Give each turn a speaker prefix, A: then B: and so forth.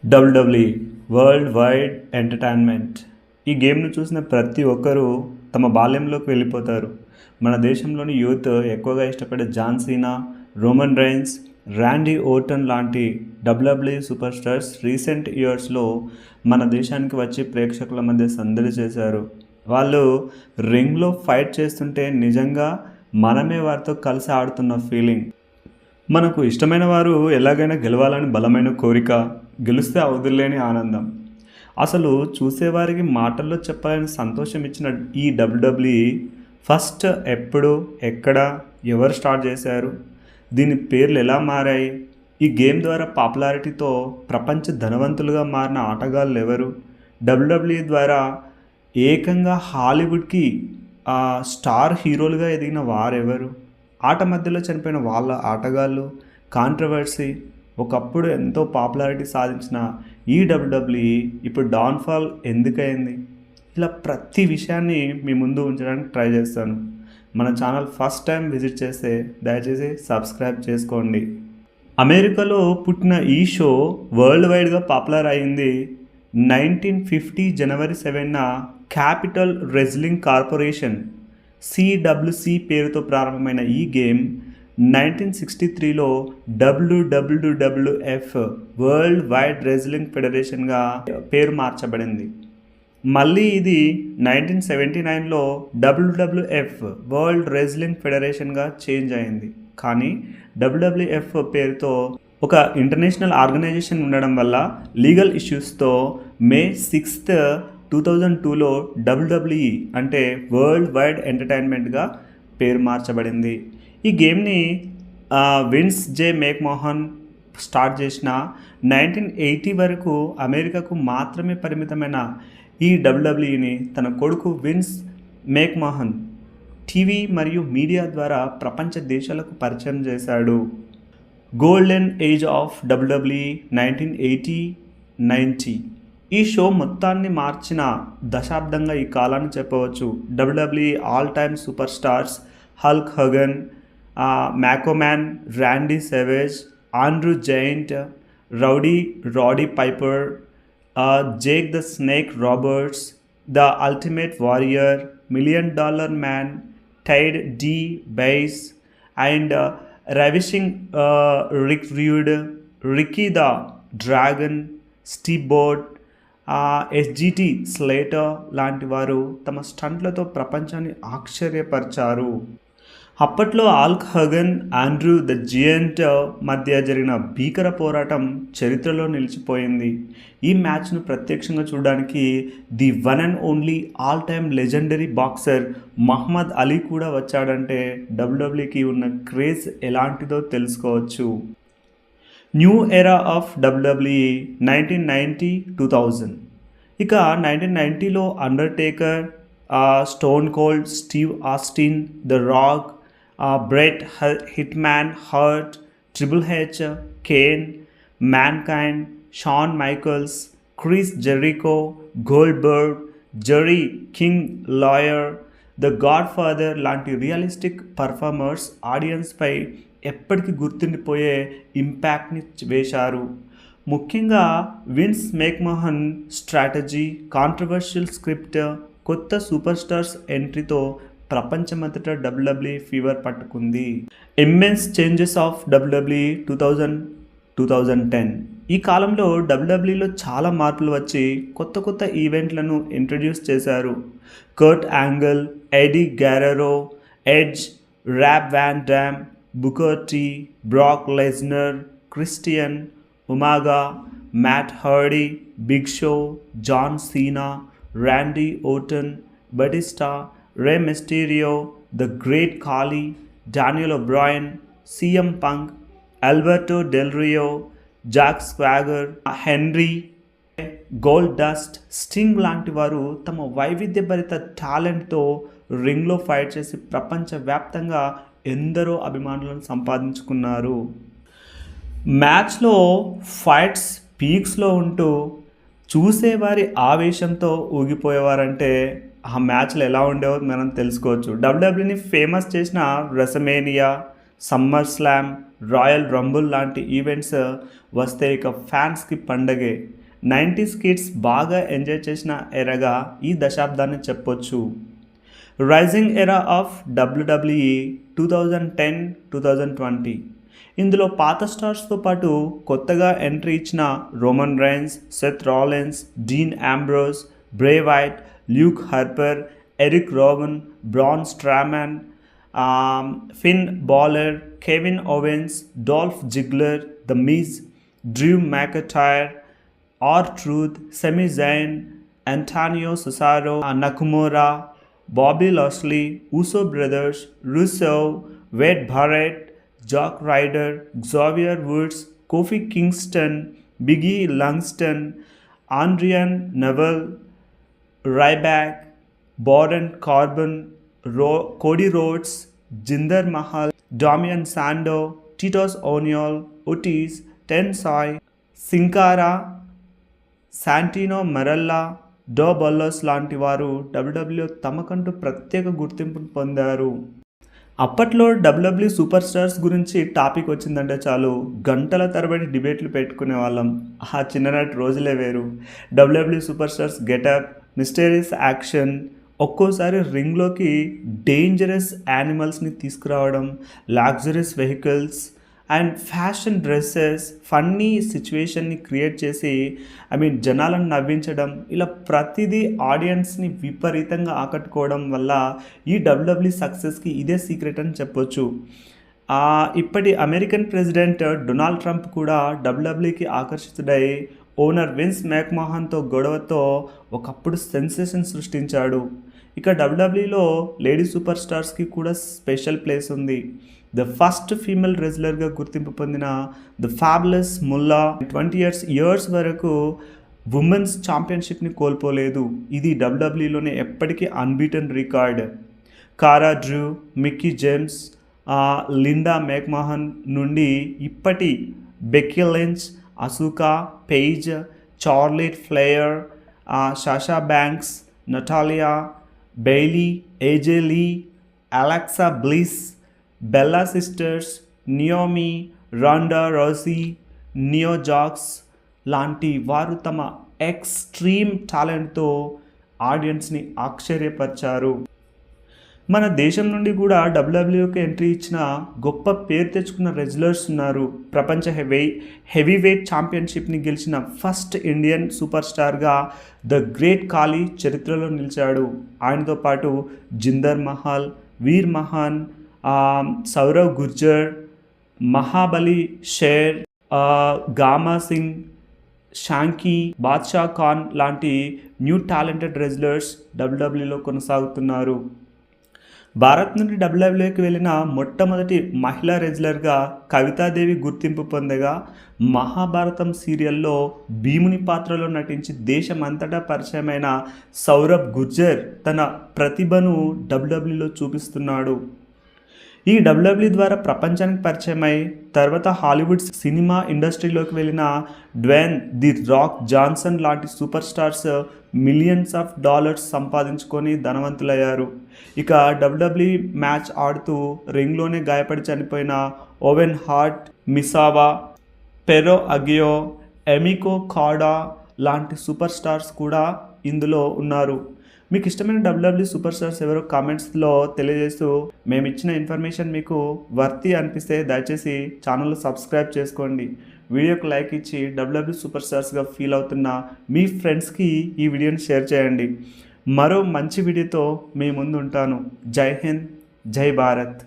A: WWE world wide entertainment. ఈ గేమ్ను చూసిన ప్రతి ఒక్కరూ తమ బాల్యంలోకి వెళ్ళిపోతారు. మన దేశంలోని యూత్ ఎక్కువగా ఇష్టపడే John Cena, Roman Reigns, Randy Orton లాంటి డబ్ల్యూడబ్ల్యూఈ సూపర్ స్టార్స్ రీసెంట్ ఇయర్స్లో మన దేశానికి వచ్చి ప్రేక్షకుల మధ్య సందడి చేశారు. వాళ్ళు రింగ్లో ఫైట్ చేస్తుంటే నిజంగా మనమే వారితో కలిసి ఆడుతున్న ఫీలింగ్. మనకు ఇష్టమైన వారు ఎలాగైనా గెలవాలని బలమైన కోరిక, గెలిస్తే అవధుల్లేని ఆనందం. అసలు చూసేవారికి మాటల్లో చెప్పాలని సంతోషం ఇచ్చిన ఈ డబ్ల్యూడబ్ల్యూఈ ఫస్ట్ ఎప్పుడు, ఎక్కడ, ఎవరు స్టార్ట్ చేశారు, దీని పేర్లు ఎలా మారాయి, ఈ గేమ్ ద్వారా పాపులారిటీతో ప్రపంచ ధనవంతులుగా మారిన ఆటగాళ్ళు ఎవరు, డబ్ల్యూడబ్ల్యూఈ ద్వారా ఏకంగా హాలీవుడ్కి స్టార్ హీరోలుగా ఎదిగిన వారెవరు, ఆట మధ్యలో చనిపోయిన వాళ్ళ ఆటగాళ్ళు, కాంట్రవర్సీ, ఒకప్పుడు ఎంతో పాపులారిటీ సాధించిన ఈ డబ్ల్యూడబ్ల్యూఈ ఇప్పుడు డౌన్ఫాల్ ఎందుకయింది, ఇలా ప్రతి విషయాన్ని మీ ముందు ఉంచడానికి ట్రై చేస్తాను. మన ఛానల్ ఫస్ట్ టైం విజిట్ చేస్తే దయచేసి సబ్స్క్రైబ్ చేసుకోండి. అమెరికాలో పుట్టిన ఈ షో వరల్డ్ వైడ్గా పాపులర్ అయింది 1950 జనవరి 7న క్యాపిటల్ రెజ్లింగ్ కార్పొరేషన్ CWC పేరుతో ప్రారంభమైన ఈ గేమ్ 1963లో WWF వరల్డ్ వైడ్ రెజ్లింగ్ ఫెడరేషన్గా పేరు మార్చబడింది. మళ్ళీ ఇది 1979లో WWF వరల్డ్ రెజ్లింగ్ ఫెడరేషన్గా చేంజ్ అయింది. కానీ WWF పేరుతో ఒక ఇంటర్నేషనల్ ఆర్గనైజేషన్ ఉండడం వల్ల లీగల్ ఇష్యూస్తో మే 6th 2002లో డబ్ల్యూడబ్ల్యూఈ అంటే వరల్డ్ వైడ్ ఎంటర్టైన్మెంట్గా పేరు మార్చబడింది. ఈ గేమ్ని విన్స్ జే మెక్మహన్ స్టార్ట్ చేసిన 1980 వరకు అమెరికాకు మాత్రమే పరిమితమైన ఈ డబ్ల్యూడబ్ల్యూఈని తన కొడుకు విన్స్ మెక్మహన్ టీవీ మరియు మీడియా ద్వారా ప్రపంచ దేశాలకు పరిచయం చేశాడు. గోల్డెన్ ఏజ్ ఆఫ్ డబ్ల్యూడబ్ల్యూఈ 1980-90 ఈ షో మొత్తాన్ని మార్చిన దశాబ్దంగా ఈ కాలాన్ని చెప్పవచ్చు. WWE all time super stars Hulk Hogan, Macho Man, Randy Savage, Andre Giant, Roddy Piper, Jake the Snake Roberts, the Ultimate Warrior, $1 Million man, Ted DiBiase and Ravishing Rick Rude, Ricky the Dragon, Steamboat, SGT Slaughter లాంటి వారు తమ స్టంట్లతో ప్రపంచాన్ని ఆశ్చర్యపరిచారు. అప్పట్లో Hulk Hogan, Andre the Giant మధ్య జరిగిన భీకర పోరాటం చరిత్రలో నిలిచిపోయింది. ఈ మ్యాచ్ను ప్రత్యక్షంగా చూడడానికి the one and only all time legendary boxer Muhammad Ali కూడా వచ్చాడంటే డబ్ల్యూడబ్ల్యూఈకి ఉన్న క్రేజ్ ఎలాంటిదో తెలుసుకోవచ్చు. New era of WWE 1990-2000. ఇక 1990లో Undertaker, Stone Cold Steve Austin, the Rock, Bret Hitman Hart, Triple H, Kane, Mankind, Shawn Michaels, Chris Jericho, Goldberg, Jerry King Lawler, the godfather లాంటి realistic performers ఆడియన్స్పై ఎప్పటికీ గుర్తుండిపోయే ఇంపాక్ట్ని వేశారు. ముఖ్యంగా Vince McMahon strategy, controversial script, కొత్త super stars ఎంట్రీతో ప్రపంచమంతటా డబ్ల్యూడబ్ల్యూఈ ఫీవర్ పట్టుకుంది. Immense changes of WWE 2000-2010. ఈ కాలంలో డబ్ల్యూడబ్ల్యూఈలో చాలా మార్పులు వచ్చి కొత్త కొత్త ఈవెంట్లను ఇంట్రడ్యూస్ చేశారు. Kurt Angle, Eddie Guerrero, Edge, Rob Van Dam, Booker T, Brock Lesnar, Christian, Umaga, Matt Hardy, Big Show, John Cena, Randy Orton, Batista, Rey Mysterio, the great Khali, Daniel O'Brien, CM Punk, Alberto Del Rio, Jack Swagger, Henry, Goldust, Sting లాంటి వారు తమ వైవిధ్యభరిత టాలెంట్తో రింగ్లో fight చేసి ప్రపంచవ్యాప్తంగా ఎందరో అభిమానులను సంపాదించుకున్నారు. మ్యాచ్లో ఫైట్స్ పీక్స్లో ఉంటూ చూసేవారి ఆవేశంతో ఊగిపోయేవారంటే ఆ మ్యాచ్లు ఎలా ఉండేవో మనం తెలుసుకోవచ్చు. డబ్ల్యూడబ్ల్యూని ఫేమస్ చేసిన WrestleMania, summer slam, royal Rumble లాంటి ఈవెంట్స్ వస్తే ఇక ఫ్యాన్స్కి పండగే. 90s కిడ్స్ బాగా ఎంజాయ్ చేసిన ఎరగా ఈ దశాబ్దాన్ని చెప్పొచ్చు. Rising era of WWE 2010-2020. ఇందులో పాత స్టార్స్తో పాటు కొత్తగా ఎంట్రీ ఇచ్చిన Roman Reigns, Seth Rollins, Dean Ambrose, Bray Wyatt, Luke Harper, Erick Rowan, Braun Strowman, Finn Balor, Kevin Owens, Dolph Ziggler, the Miz, Drew McIntyre, R-Truth, Sami Zayn, Antonio Cesaro, Nakamura, Bobby Lashley, Uso Brothers, Rusev, Wade Barrett, Jack Ryder, Xavier Woods, Kofi Kingston, Biggie Langston, Adrian Neville, Ryback, Baron Corbin, Cody Rhodes, Jinder Mahal, Damian Sando, Titus O'Neil, Otis, Tensai, Sin Cara, Santino Marella, డో బల్లోస్ లాంటి వారు WWE తమకంటూ ప్రత్యేక గుర్తింపును పొందారు. అప్పట్లో WWE super stars గురించి టాపిక్ వచ్చిందంటే చాలు గంటల తరబడి డిబేట్లు పెట్టుకునే వాళ్ళం. ఆ చిన్ననాటి రోజులే వేరు. WWE super stars getup, mysterious action, ఒక్కోసారి రింగ్లోకి డేంజరస్ యానిమల్స్ని తీసుకురావడం, luxuries vehicles and fashion dresses, funny సిచ్యువేషన్ని క్రియేట్ చేసి జనాలను నవ్వించడం, ఇలా ప్రతిదీ ఆడియన్స్ని విపరీతంగా ఆకట్టుకోవడం వల్ల ఈ WWE సక్సెస్కి ఇదే సీక్రెట్ అని చెప్పొచ్చు. ఇప్పటి అమెరికన్ ప్రెసిడెంట్ డొనాల్డ్ ట్రంప్ కూడా WWEకి ఆకర్షితుడై ఓనర్ విన్స్ మ్యాక్మహన్తో గొడవతో ఒకప్పుడు సెన్సేషన్ సృష్టించాడు. ఇక WWEలో లేడీ సూపర్ స్టార్స్కి కూడా స్పెషల్ ప్లేస్ ఉంది. ద ఫస్ట్ ఫీమేల్ రెజ్లర్గా గుర్తింపు పొందిన ద ఫ్యాబులస్ ముల్లా 20 ఇయర్స్ వరకు ఉమెన్స్ ఛాంపియన్షిప్ని కోల్పోలేదు. ఇది WWEలోనే ఎప్పటికీ అన్బీటన్ రికార్డ్. కారా డ్రూ, మిక్కీ జేమ్స్, లిండా మెక్మహన్ నుండి ఇప్పటి Becky Lynch, Asuka, Paige, Charlotte Flair, Sasha Banks, Natalya, Bayley, AJ Lee, Alexa Bliss, Bella sisters, Naomi, Ronda Rousey, Nia Jax లాంటి వారు తమ ఎక్స్ట్రీమ్ టాలెంట్తో ఆడియన్స్ని ఆశ్చర్యపరిచారు. మన దేశం నుండి కూడా WWEకి ఎంట్రీ ఇచ్చిన గొప్ప పేరు తెచ్చుకున్న రెజ్లర్స్ ఉన్నారు. ప్రపంచ హెవీ వెయిట్ ఛాంపియన్షిప్ని గెలిచిన ఫస్ట్ ఇండియన్ సూపర్ స్టార్గా ద గ్రేట్ ఖాళీ చరిత్రలో నిలిచాడు. ఆయనతో పాటు జిందర్ మహల్, వీర్ మహాన్, సౌరవ్ గుర్జర్, మహాబలి షేర్, గామా సింగ్, షాంకీ, బాద్షా ఖాన్ లాంటి న్యూ టాలెంటెడ్ రెజ్లర్స్ WWEలో కొనసాగుతున్నారు. భారత్ నుండి WWEకి వెళ్ళిన మొట్టమొదటి మహిళా రెజ్లర్గా కవితాదేవి గుర్తింపు పొందగా, మహాభారతం సీరియల్లో భీముని పాత్రలో నటించి దేశమంతటా పరిచయమైన సౌరభ్ గుర్జర్ తన ప్రతిభను WWEలో చూపిస్తున్నాడు. ఈ WWE ద్వారా ప్రపంచానికి పరిచయమై తర్వాత హాలీవుడ్ సినిమా ఇండస్ట్రీలోకి వెళ్ళిన డ్వేన్ ది రాక్ జాన్సన్ లాంటి super stars millions of dollars సంపాదించుకొని ధనవంతులయ్యారు. ఇక WWE మ్యాచ్ ఆడుతూ రింగ్లోనే గాయపడి చనిపోయిన ఓవెన్ హార్ట్, మిసావా, పెరో అగియో, ఎమికో కాడా లాంటి సూపర్ స్టార్స్ కూడా ఇందులో ఉన్నారు. మీకు ఇష్టమైన WWE సూపర్ స్టార్స్ ఎవరో కామెంట్స్లో తెలియజేస్తూ, మేము ఇచ్చిన ఇన్ఫర్మేషన్ మీకు వర్తి అనిపిస్తే దయచేసి ఛానల్ను సబ్స్క్రైబ్ చేసుకోండి. వీడియోకి లైక్ ఇచ్చి WWE సూపర్ స్టార్స్గా ఫీల్ అవుతున్న మీ ఫ్రెండ్స్కి ఈ వీడియోని షేర్ చేయండి. మరో మంచి వీడియోతో మీ ముందు ఉంటాను. జై హింద్, జై భారత్.